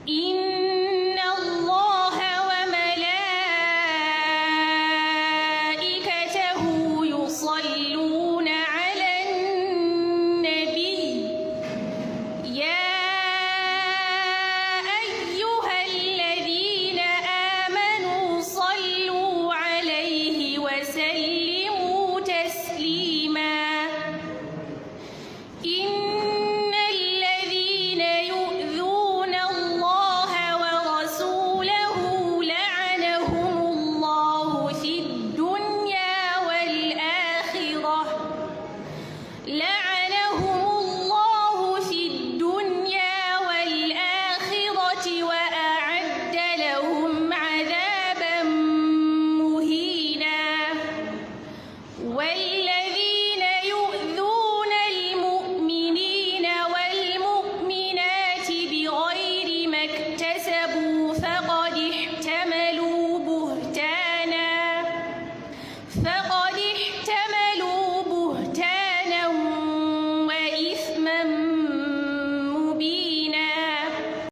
إن الله وملائكته يصلون على النبي يا أيها الذين آمنوا صلوا عليه وسلموا تسليما إن الذين يؤذون الله ورسوله لعنهم الله في الدنيا والآخرة وأعد لهم عذابا مهينا والذين يؤذون المؤمنين والمؤمنات بغير ما اكتسبوا